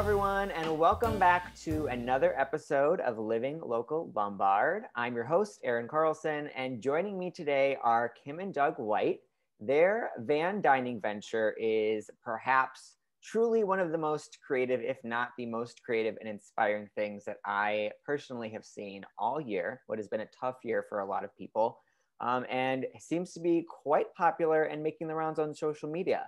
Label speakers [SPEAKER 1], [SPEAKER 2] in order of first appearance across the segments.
[SPEAKER 1] everyone, and welcome back to another episode of Living Local Lombard. I'm your host, Aaron Carlson, and joining me today are Kim and Doug White. Their van dining venture is perhaps truly one of the most creative, if not the most creative and inspiring things that I personally have seen all year, what has been a tough year for a lot of people, and seems to be quite popular and making the rounds on social media.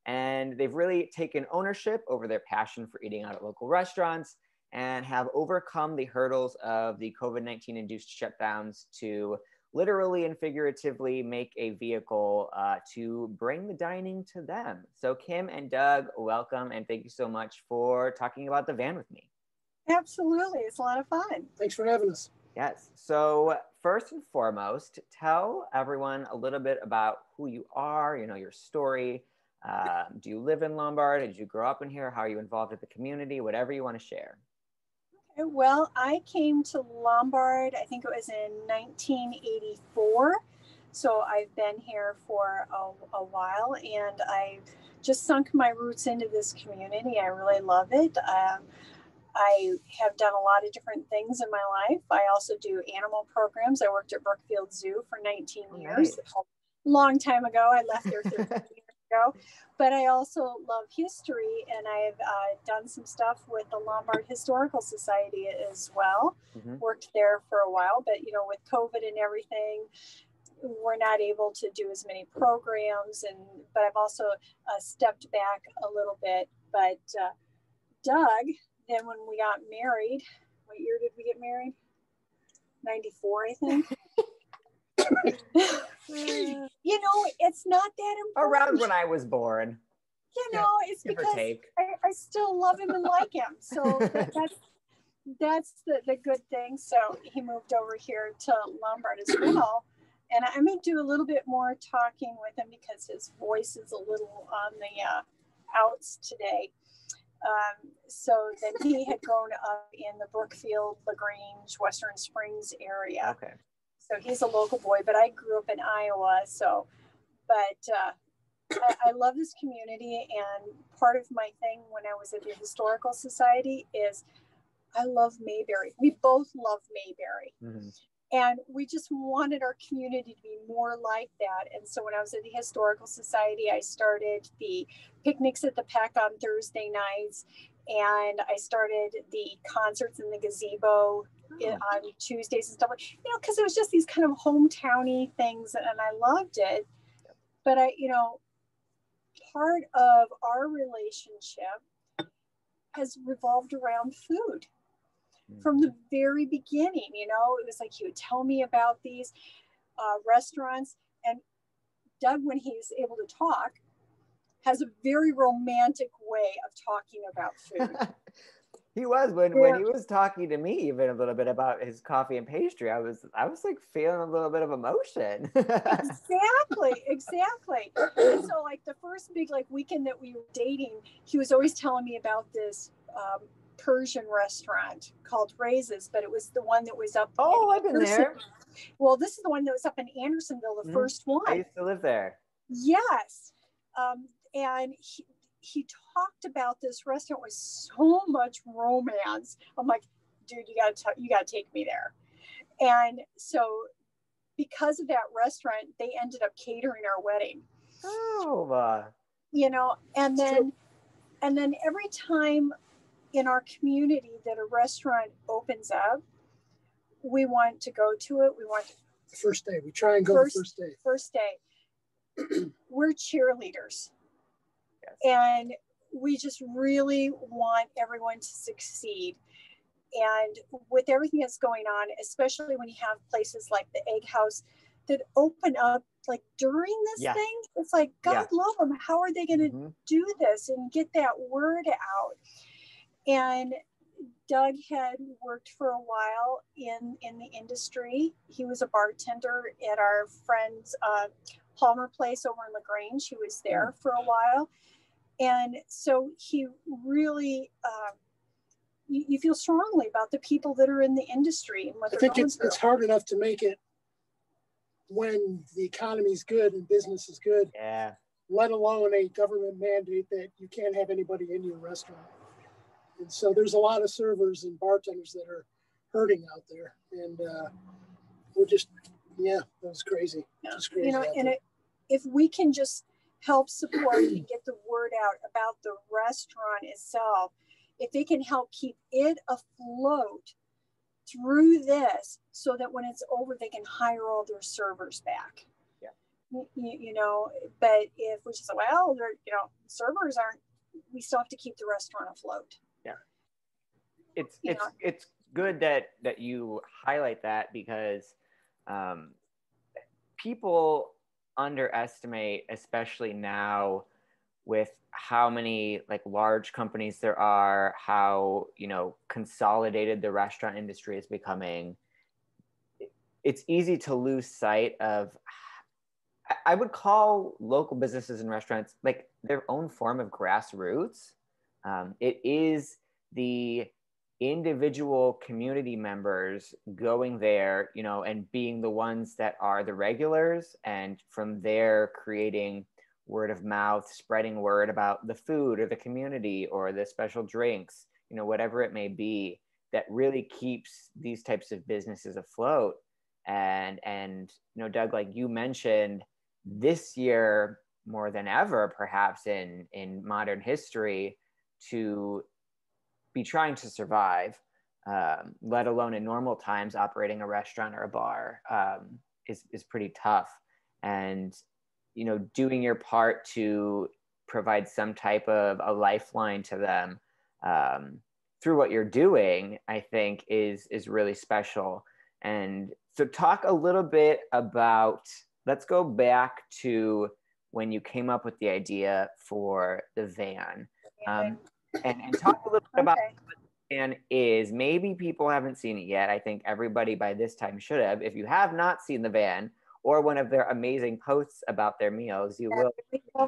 [SPEAKER 1] And they've really taken ownership over their passion for eating out at local restaurants and have overcome the hurdles of the COVID-19 induced shutdowns to literally and figuratively make a vehicle to bring the dining to them. So Kim and Doug, welcome, and thank you so much for talking about the van with me.
[SPEAKER 2] Absolutely, it's a lot of fun.
[SPEAKER 3] Thanks for having us.
[SPEAKER 1] Yes, so first and foremost, tell everyone a little bit about who you are, your story. Do you live in Lombard? Did you grow up in here? How are you involved with the community? Whatever you want to share.
[SPEAKER 2] Okay, well, I came to Lombard, I think it was in 1984. So I've been here for a while, and I just sunk my roots into this community. I really love it. I have done a lot of different things in my life. I also do animal programs. I worked at Brookfield Zoo for 19 years.
[SPEAKER 1] Nice.
[SPEAKER 2] A long time ago. I left there 13 years ago. But I also love history, and I've done some stuff with the Lombard Historical Society as well. Mm-hmm. Worked there for a while, but with COVID and everything, we're not able to do as many programs. But I've also stepped back a little bit. But Doug, then when we got married, what year did we get married? 94, I think. It's not that important.
[SPEAKER 1] Around when I was born.
[SPEAKER 2] It's because I still love him and like him. So that's the good thing. So he moved over here to Lombard as well. And I may do a little bit more talking with him because his voice is a little on the outs today. So then he had grown up in the Brookfield, LaGrange, Western Springs area.
[SPEAKER 1] Okay.
[SPEAKER 2] So he's a local boy, but I grew up in Iowa. I love this community, and part of my thing when I was at the Historical Society is I love Mayberry. We both love Mayberry. Mm-hmm. And we just wanted our community to be more like that. And so when I was at the Historical Society, I started the picnics at the Peck on Thursday nights, and I started the concerts in the gazebo on Tuesdays and stuff, because it was just these kind of hometowny things, and I loved it. But part of our relationship has revolved around food. From the very beginning, it was like he would tell me about these restaurants, and Doug, when he's able to talk, has a very romantic way of talking about food.
[SPEAKER 1] He was when he was talking to me even a little bit about his coffee and pastry. I was like feeling a little bit of emotion.
[SPEAKER 2] Exactly. And so like the first big weekend that we were dating, he was always telling me about this Persian restaurant called Raises, but it was the one that was up.
[SPEAKER 1] Oh, I've been there.
[SPEAKER 2] Well, this is the one that was up in Andersonville, the first one.
[SPEAKER 1] I used to live there.
[SPEAKER 2] Yes. And he talked about this restaurant with so much romance. I'm like, dude, you gotta take me there. And so because of that restaurant, they ended up catering our wedding.
[SPEAKER 1] Oh,
[SPEAKER 2] and then every time in our community that a restaurant opens up, we want to go to it. We want
[SPEAKER 3] the first day. We try and go the first day.
[SPEAKER 2] First day. We're cheerleaders.
[SPEAKER 1] Yes.
[SPEAKER 2] And we just really want everyone to succeed. And with everything that's going on, especially when you have places like the Egg House that open up during this thing, it's like, God love them. How are they going to do this and get that word out? And Doug had worked for a while in the industry. He was a bartender at our friend's Palmer Place over in LaGrange. He was there for a while. And so he really, you feel strongly about the people that are in the industry and what
[SPEAKER 3] I think it's hard enough to make it when the economy's good and business is good.
[SPEAKER 1] Yeah.
[SPEAKER 3] Let alone a government mandate that you can't have anybody in your restaurant. And so there's a lot of servers and bartenders that are hurting out there. And we're just, yeah, that was crazy.
[SPEAKER 2] Yeah.
[SPEAKER 3] Just crazy,
[SPEAKER 2] you know, and if we can just help support and get the word out about the restaurant itself, if they can help keep it afloat through this, so that when it's over, they can hire all their servers back.
[SPEAKER 1] Yeah.
[SPEAKER 2] You know, but if we just say, well, servers aren't, we still have to keep the restaurant afloat.
[SPEAKER 1] Yeah. It's good that you highlight that, because people underestimate, especially now with how many like large companies there are, how, you know, consolidated the restaurant industry is becoming. It's easy to lose sight of, I would call local businesses and restaurants like their own form of grassroots. It is the individual community members going there, you know, and being the ones that are the regulars, and from there creating word of mouth, spreading word about the food or the community or the special drinks, you know, whatever it may be, that really keeps these types of businesses afloat. And you know, Doug, like you mentioned, this year more than ever, perhaps in modern history, to be trying to survive, let alone in normal times, operating a restaurant or a bar is pretty tough. And, you know, doing your part to provide some type of a lifeline to them through what you're doing, I think is really special. And so talk a little bit about, let's go back to when you came up with the idea for the van. And talk a little bit about what the van is. Maybe people haven't seen it yet. I think everybody by this time should have. If you have not seen the van or one of their amazing posts about their meals, you will.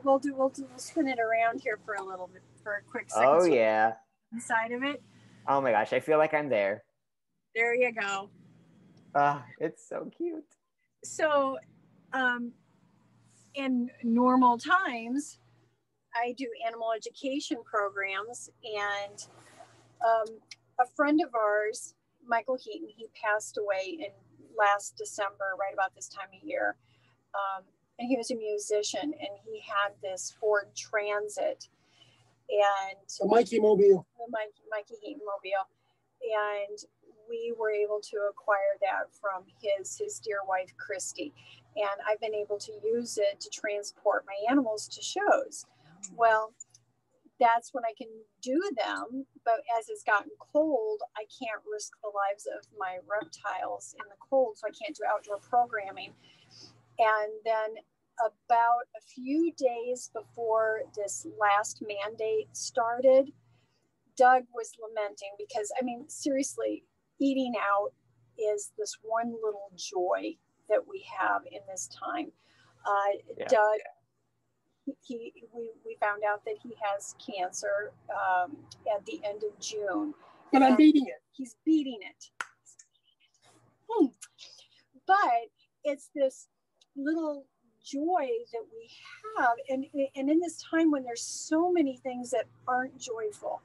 [SPEAKER 2] We'll spin it around here for a little bit, for a quick second.
[SPEAKER 1] Oh, yeah.
[SPEAKER 2] Inside of it.
[SPEAKER 1] Oh my gosh, I feel like I'm there.
[SPEAKER 2] There you go.
[SPEAKER 1] It's so cute.
[SPEAKER 2] So, in normal times, I do animal education programs, and a friend of ours, Michael Heaton, he passed away in last December, right about this time of year. And he was a musician, and he had this Ford Transit, and
[SPEAKER 3] the Mikey Mobile.
[SPEAKER 2] The Mikey Heaton Mobile. And we were able to acquire that from his dear wife, Christy. And I've been able to use it to transport my animals to shows. Well, that's when I can do them. But as it's gotten cold, I can't risk the lives of my reptiles in the cold. So I can't do outdoor programming. And then about a few days before this last mandate started, Doug was lamenting because, I mean, seriously, eating out is this one little joy that we have in this time. Doug, we found out that he has cancer at the end of June.
[SPEAKER 3] And I'm beating it.
[SPEAKER 2] He's beating it. But it's this little joy that we have. And in this time when there's so many things that aren't joyful,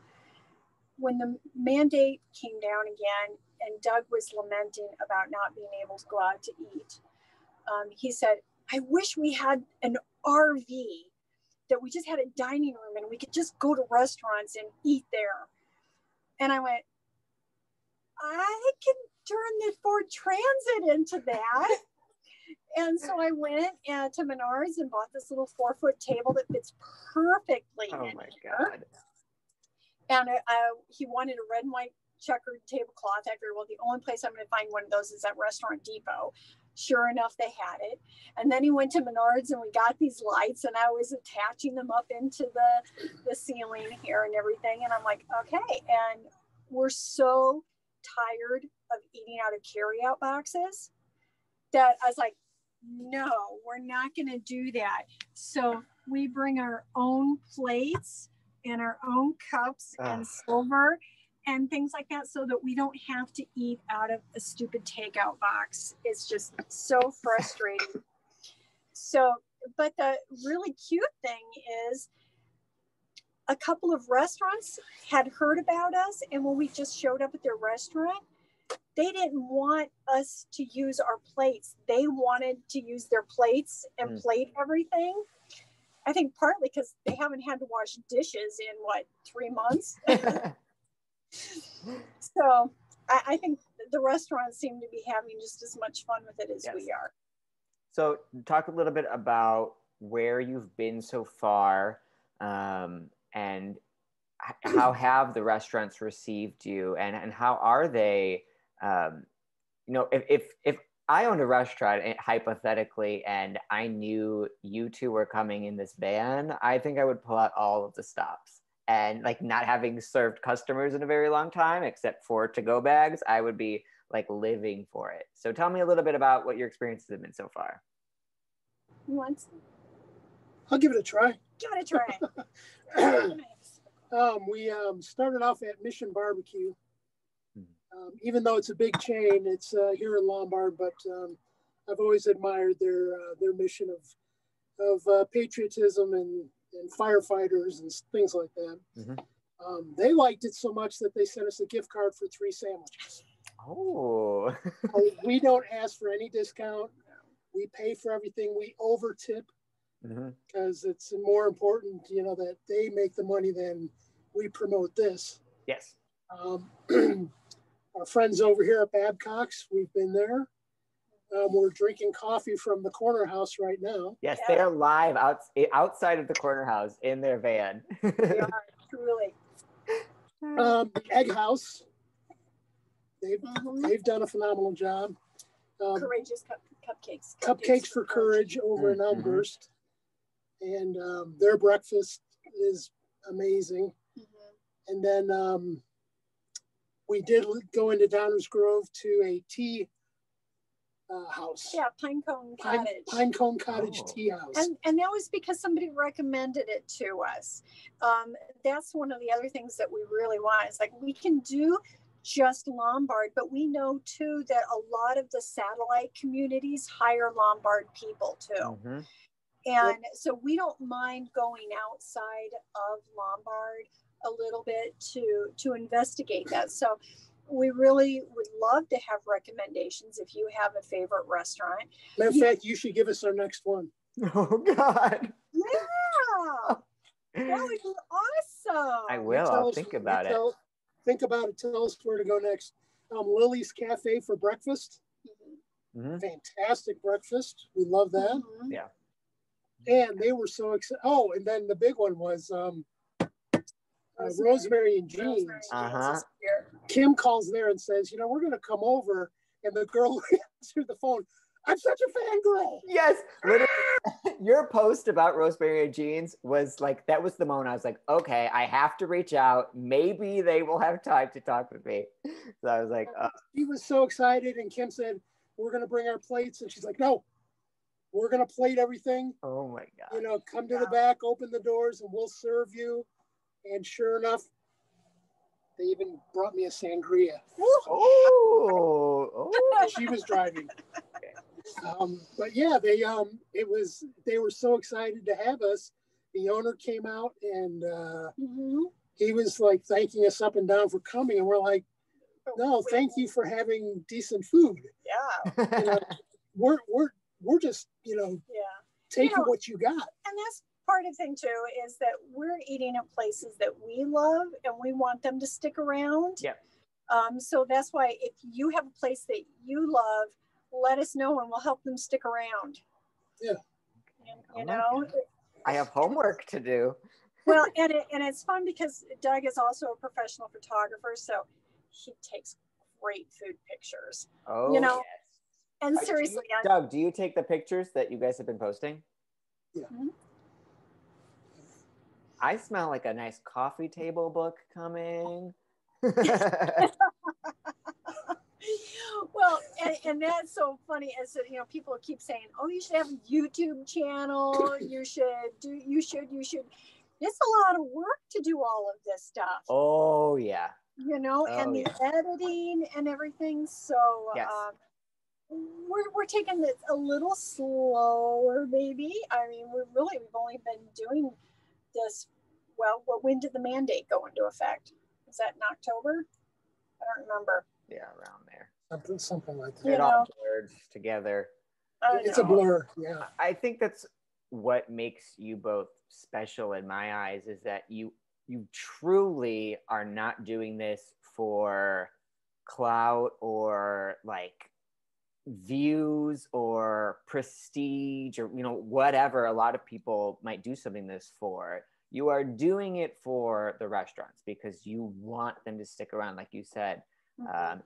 [SPEAKER 2] when the mandate came down again and Doug was lamenting about not being able to go out to eat, he said, I wish we had an RV, that we just had a dining room and we could just go to restaurants and eat there. And I went, I can turn the Ford Transit into that. And so I went to Menards and bought this little 4-foot table that fits perfectly in here. God. And he wanted a red and white checkered tablecloth. I figured, well, the only place I'm going to find one of those is at Restaurant Depot. Sure enough, they had it. And then he went to Menards and we got these lights, and I was attaching them up into the ceiling here and everything. And I'm like, okay. And we're so tired of eating out of carryout boxes that I was like, no, we're not going to do that. So we bring our own plates and our own cups and silver and things like that, so that we don't have to eat out of a stupid takeout box. It's just so frustrating. So, but the really cute thing is a couple of restaurants had heard about us, and when we just showed up at their restaurant, they didn't want us to use our plates. They wanted to use their plates and plate everything. I think partly because they haven't had to wash dishes in 3 months. So I think the restaurants seem to be having just as much fun with it as we are.
[SPEAKER 1] So talk a little bit about where you've been so far, and how have the restaurants received you, and how are they, if I owned a restaurant, hypothetically, and I knew you two were coming in this van, I think I would pull out all of the stops. And like, not having served customers in a very long time, except for to-go bags, I would be like living for it. So tell me a little bit about what your experiences have been so far.
[SPEAKER 2] You want some?
[SPEAKER 3] I'll give it a try.
[SPEAKER 2] Give it a try.
[SPEAKER 3] We started off at Mission Barbecue. Even though it's a big chain, it's here in Lombard, but I've always admired their mission of patriotism and firefighters and things like that. They liked it so much that they sent us a gift card for 3 sandwiches.
[SPEAKER 1] Oh.
[SPEAKER 3] We don't ask for any discount. We pay for everything. We over tip because it's more important, that they make the money than we promote this.
[SPEAKER 1] Yes.
[SPEAKER 3] Our friends over here at Babcock's, we've been there. We're drinking coffee from the corner house right now.
[SPEAKER 1] Yes, they're live outside of the corner house in their van.
[SPEAKER 2] They are, truly.
[SPEAKER 3] The Egg House, they've done a phenomenal job.
[SPEAKER 2] Courageous cupcakes.
[SPEAKER 3] Cupcakes for Courage over in Elmhurst. And their breakfast is amazing. And then we did go into Downers Grove to a tea house.
[SPEAKER 2] Yeah, Pinecone Cottage.
[SPEAKER 3] Pinecone Cottage Tea House.
[SPEAKER 2] And that was because somebody recommended it to us. That's one of the other things that we really want. It's like, we can do just Lombard, but we know too that a lot of the satellite communities hire Lombard people too. And so we don't mind going outside of Lombard a little bit to investigate that. So we really would love to have recommendations if you have a favorite restaurant.
[SPEAKER 3] Matter of fact, you should give us our next one.
[SPEAKER 1] Oh God.
[SPEAKER 2] Yeah. That would be awesome.
[SPEAKER 1] I will. I'll think about it.
[SPEAKER 3] Think about it. Tell us where to go next. Lily's Cafe for breakfast. Fantastic breakfast. We love that.
[SPEAKER 1] Yeah.
[SPEAKER 3] And they were so excited. Oh, and then the big one was Rosemary and Jeans. Kim calls there and says, we're going to come over. And the girl answered the phone. I'm such a fangirl.
[SPEAKER 1] Yes. Literally, your post about Rosemary and Jeans was like, that was the moment I was like, okay, I have to reach out. Maybe they will have time to talk with me. So I was like,
[SPEAKER 3] She was so excited. And Kim said, we're going to bring our plates. And she's like, no, we're going to plate everything.
[SPEAKER 1] oh my God.
[SPEAKER 3] Come to the back, open the doors, and we'll serve you. And sure enough, they even brought me a sangria.
[SPEAKER 1] Oh.
[SPEAKER 3] She was driving. But yeah, they were so excited to have us. The owner came out and he was like thanking us up and down for coming. And we're like, no, thank you for having decent food.
[SPEAKER 2] Yeah.
[SPEAKER 3] We're just, taking what you got.
[SPEAKER 2] And that's part of the thing too, is that we're eating at places that we love and we want them to stick around.
[SPEAKER 1] Yeah.
[SPEAKER 2] So that's why if you have a place that you love, let us know and we'll help them stick around.
[SPEAKER 3] Yeah.
[SPEAKER 1] I have homework to do.
[SPEAKER 2] Well, and it's fun because Doug is also a professional photographer, so he takes great food pictures.
[SPEAKER 1] Oh, yes.
[SPEAKER 2] And seriously,
[SPEAKER 1] Doug, do you take the pictures that you guys have been posting?
[SPEAKER 3] Yeah.
[SPEAKER 1] I smell like a nice coffee table book coming.
[SPEAKER 2] Well, and that's so funny as people keep saying, oh, you should have a YouTube channel. You should. It's a lot of work to do all of this stuff.
[SPEAKER 1] Oh, yeah.
[SPEAKER 2] And the editing and everything. So
[SPEAKER 1] yes.
[SPEAKER 2] We're taking it a little slower, maybe. I mean, we've only been doing this, well, when did the mandate go into effect? Was that in October? I don't remember.
[SPEAKER 1] Yeah, around there.
[SPEAKER 3] Something like that.
[SPEAKER 1] It all blurs together.
[SPEAKER 3] It's a blur, yeah.
[SPEAKER 1] I think that's what makes you both special in my eyes, is that you truly are not doing this for clout or like views or prestige or whatever a lot of people might do something this for. You are doing it for the restaurants because you want them to stick around, like you said.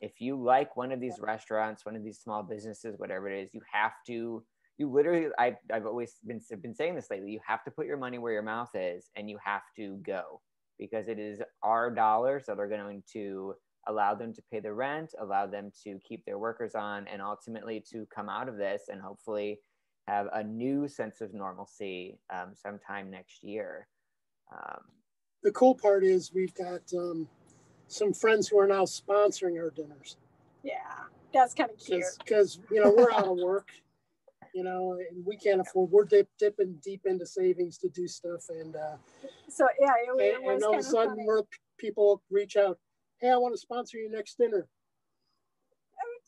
[SPEAKER 1] If you like one of these restaurants, one of these small businesses, whatever it is, you literally, I've always been saying this lately, you have to put your money where your mouth is, and you have to go, because it is our dollars that are going to allow them to pay the rent, allow them to keep their workers on, and ultimately to come out of this and hopefully have a new sense of normalcy sometime next year.
[SPEAKER 3] The cool part is we've got some friends who are now sponsoring our dinners.
[SPEAKER 2] Yeah, that's kind of cute.
[SPEAKER 3] Because we're out of work, and we can't afford. We're dipping deep into savings to do stuff, and
[SPEAKER 2] so yeah,
[SPEAKER 3] and all of a sudden, people reach out. Hey, I want to sponsor your next dinner.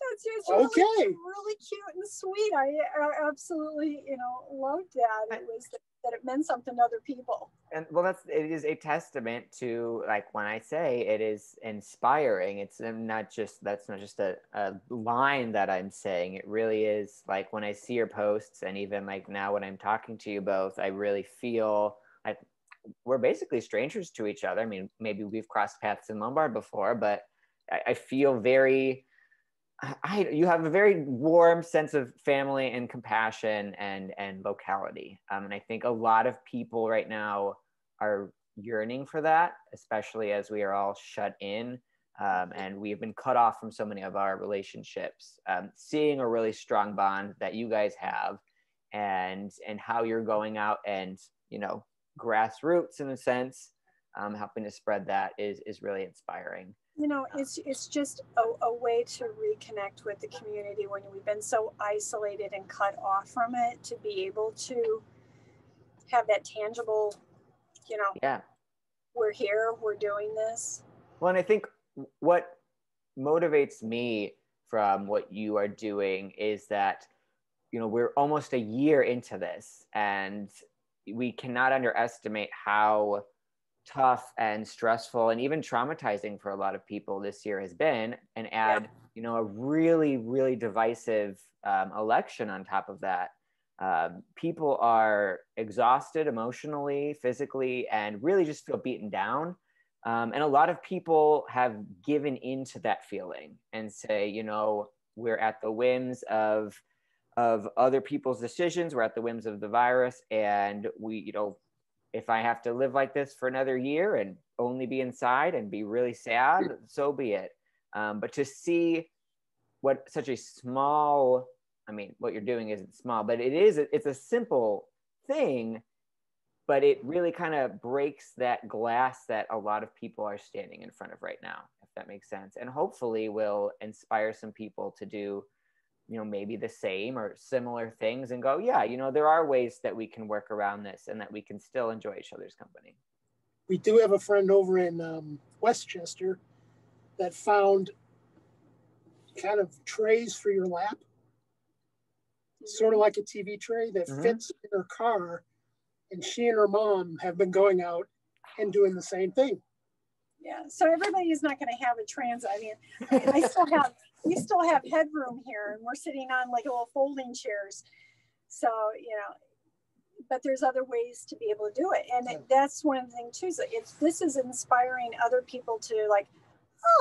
[SPEAKER 2] That's really cute and sweet. I absolutely, loved that. It was that it meant something to other people.
[SPEAKER 1] And well, it is a testament to, like, when I say it is inspiring, it's not just a line that I'm saying. It really is, like, when I see your posts, and even like now when I'm talking to you both, I really feel like we're basically strangers to each other. I mean, maybe we've crossed paths in Lombard before, but I feel you have a very warm sense of family and compassion and locality. And I think a lot of people right now are yearning for that, especially as we are all shut in and we've been cut off from so many of our relationships. Seeing a really strong bond that you guys have, and how you're going out and, grassroots in a sense, helping to spread that is really inspiring.
[SPEAKER 2] It's just a way to reconnect with the community when we've been so isolated and cut off from it, to be able to have that tangible, we're here, we're doing this.
[SPEAKER 1] Well, and I think what motivates me from what you are doing is that, we're almost a year into this, and we cannot underestimate how tough and stressful and even traumatizing for a lot of people this year has been, and add a really, really divisive election on top of that. People are exhausted emotionally, physically, and really just feel beaten down, and a lot of people have given into that feeling and say, we're at the whims of other people's decisions, we're at the whims of the virus, and we if I have to live like this for another year and only be inside and be really sad, so be it. But to see what such a small, what you're doing isn't small, but it's a simple thing, but it really kind of breaks that glass that a lot of people are standing in front of right now, if that makes sense. And hopefully will inspire some people to do, maybe the same or similar things, and go, there are ways that we can work around this and that we can still enjoy each other's company.
[SPEAKER 3] We do have a friend over in Westchester that found kind of trays for your lap, sort of like a TV tray that fits in her car. And she and her mom have been going out and doing the same thing.
[SPEAKER 2] Yeah, so everybody is not going to have a transit. We still have headroom here, and we're sitting on like little folding chairs. So, but there's other ways to be able to do it. And that's one of the things too. So this is inspiring other people to, like,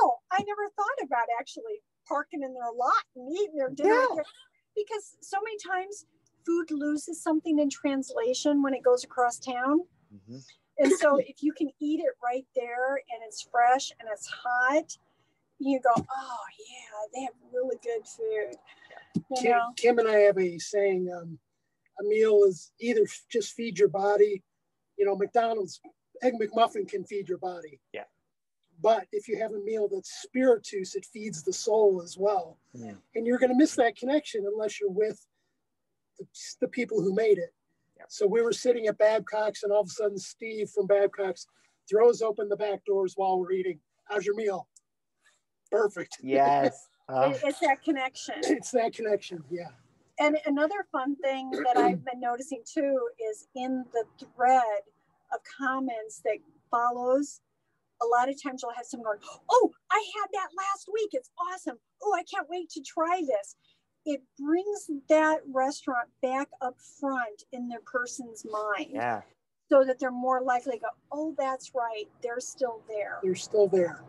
[SPEAKER 2] oh, I never thought about actually parking in their lot and eating their dinner. Yeah. Because so many times food loses something in translation when it goes across town. Mm-hmm. And so if you can eat it right there and it's fresh and it's hot, you go, oh yeah, they have really good food.
[SPEAKER 3] Kim and I have a saying, a meal is either just feed your body, McDonald's Egg McMuffin can feed your body.
[SPEAKER 1] Yeah.
[SPEAKER 3] But if you have a meal that's spiritus, it feeds the soul as well. Yeah. And you're going to miss that connection unless you're with the people who made it.
[SPEAKER 1] Yeah.
[SPEAKER 3] So we were sitting at Babcock's, and all of a sudden Steve from Babcock's throws open the back doors while we're eating. How's your meal? Perfect.
[SPEAKER 1] Yes.
[SPEAKER 2] It's that connection.
[SPEAKER 3] It's that connection, yeah.
[SPEAKER 2] And another fun thing that I've been noticing too is in the thread of comments that follows, a lot of times you'll have someone going, oh, I had that last week. It's awesome. Oh, I can't wait to try this. It brings that restaurant back up front in their person's mind.
[SPEAKER 1] Yeah.
[SPEAKER 2] So that they're more likely to go, oh, that's right. They're still there.
[SPEAKER 3] They're still there.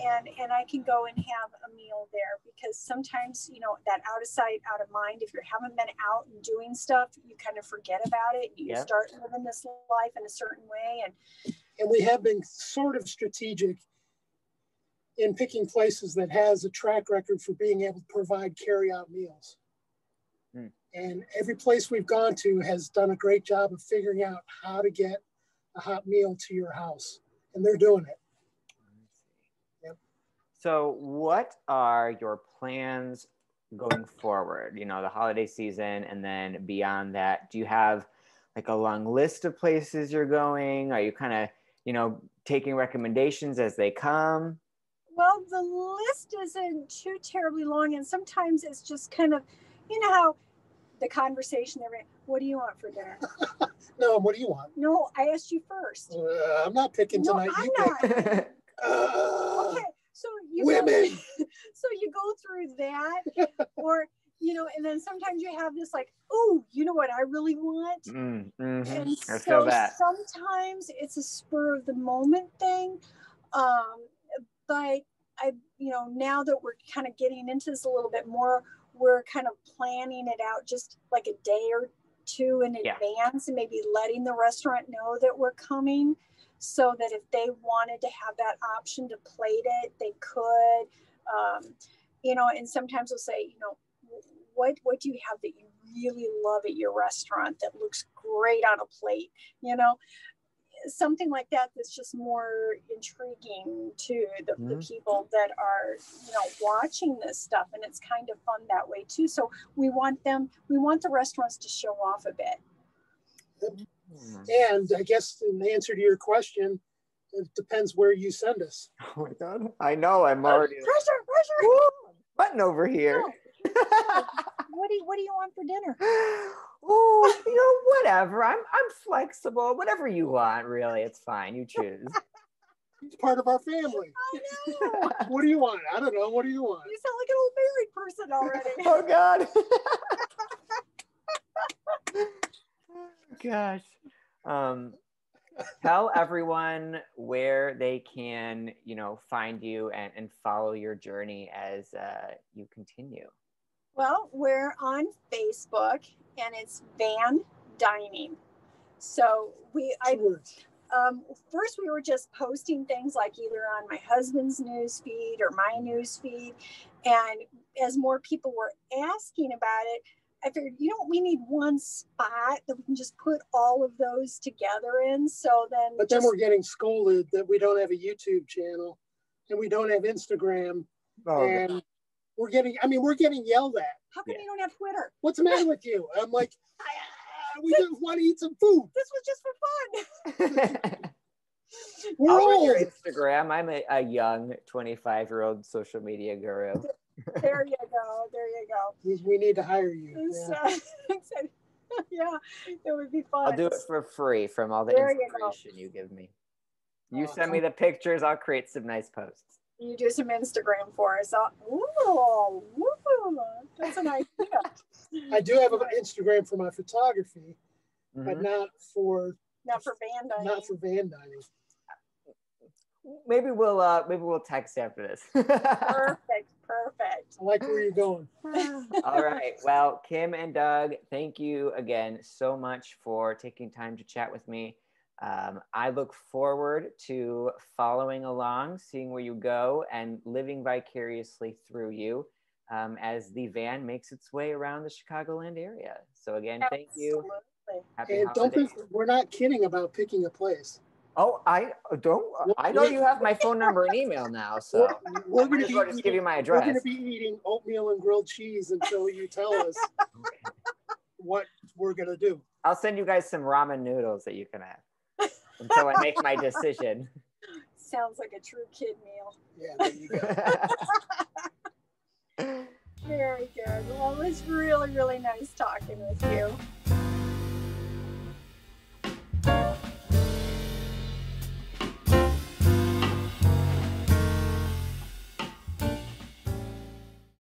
[SPEAKER 2] And I can go and have a meal there, because sometimes, you know, that out of sight, out of mind, if you haven't been out and doing stuff, you kind of forget about it. You start living this life in a certain way.
[SPEAKER 3] And we have been sort of strategic in picking places that has a track record for being able to provide carry-out meals. And every place we've gone to has done a great job of figuring out how to get a hot meal to your house. And they're doing it.
[SPEAKER 1] So what are your plans going forward? You know, the holiday season and then beyond that, do you have like a long list of places you're going? Are you kind of, you know, taking recommendations as they come?
[SPEAKER 2] Well, the list isn't too terribly long. And sometimes it's just kind of, you know, how the conversation, what do you want for dinner?
[SPEAKER 3] No, what do you want?
[SPEAKER 2] No, I asked you first.
[SPEAKER 3] I'm not picking tonight.
[SPEAKER 2] I'm
[SPEAKER 3] you
[SPEAKER 2] not.
[SPEAKER 3] pick.
[SPEAKER 2] Okay. So you
[SPEAKER 3] women.
[SPEAKER 2] So you go through that, or you know, and then sometimes you have this like, oh, you know what I really want,
[SPEAKER 1] And
[SPEAKER 2] so
[SPEAKER 1] feel that.
[SPEAKER 2] Sometimes it's a spur of the moment thing, but I, you know, now that we're kind of getting into this a little bit more, we're kind of planning it out just like a day or two in advance, and maybe letting the restaurant know that we're coming, so that if they wanted to have that option to plate it, they could, you know, and sometimes we'll say, you know, what do you have that you really love at your restaurant that looks great on a plate, you know, something like that that's just more intriguing to the people that are, you know, watching this stuff. And it's kind of fun that way too. So we want the restaurants to show off a bit.
[SPEAKER 3] And I guess in answer to your question, it depends where you send us.
[SPEAKER 1] Oh my God. I know, I'm already
[SPEAKER 2] pressure.
[SPEAKER 1] Woo, button over here.
[SPEAKER 2] No. What do you want for dinner?
[SPEAKER 1] Oh, you know, whatever. I'm flexible. Whatever you want, really. It's fine. You choose.
[SPEAKER 3] He's part of our family.
[SPEAKER 2] I know.
[SPEAKER 3] What do you want? I don't know. What do you want?
[SPEAKER 2] You sound like an old married person already.
[SPEAKER 1] Oh God. Gosh. Tell everyone where they can, you know, find you and follow your journey as you continue.
[SPEAKER 2] Well, we're on Facebook, and it's Van Dining. So first we were just posting things like either on my husband's news feed or my news feed, and as more people were asking about it, I figured, you know, we need one spot that we can just put all of those together in. So then,
[SPEAKER 3] but then we're getting scolded that we don't have a YouTube channel and we don't have Instagram, and we're getting yelled at.
[SPEAKER 2] How come you don't have Twitter?
[SPEAKER 3] What's the matter with you? I'm like, we just want to eat some food.
[SPEAKER 2] This was just for fun.
[SPEAKER 3] We're
[SPEAKER 1] old.
[SPEAKER 3] your
[SPEAKER 1] Instagram. I'm a young 25-year-old social media guru.
[SPEAKER 2] There you go.
[SPEAKER 3] We need to hire you.
[SPEAKER 2] Yeah, it would be fun.
[SPEAKER 1] I'll do it for free from all the inspiration you give me. You send me the pictures, I'll create some nice posts.
[SPEAKER 2] You do some Instagram for us. Ooh, that's an idea.
[SPEAKER 3] I do have an Instagram for my photography, but not for
[SPEAKER 2] van dining.
[SPEAKER 3] Not for van dining.
[SPEAKER 1] Maybe we'll text after this.
[SPEAKER 2] Perfect.
[SPEAKER 3] I like where you're going.
[SPEAKER 1] All right. Well, Kim and Doug, thank you again so much for taking time to chat with me. I look forward to following along, seeing where you go, and living vicariously through you as the van makes its way around the Chicagoland area. So again, thank you. Happy
[SPEAKER 3] and don't think we're not kidding about picking a place.
[SPEAKER 1] Oh, I know you have my phone number and email now, so
[SPEAKER 3] we're going to
[SPEAKER 1] just give you my address.
[SPEAKER 3] We're going to be eating oatmeal and grilled cheese until you tell us what we're going to do.
[SPEAKER 1] I'll send you guys some ramen noodles that you can have until I make my decision.
[SPEAKER 2] Sounds like a true kid meal.
[SPEAKER 3] Yeah, there you go.
[SPEAKER 2] Very good. Well, it was really, really nice talking with you.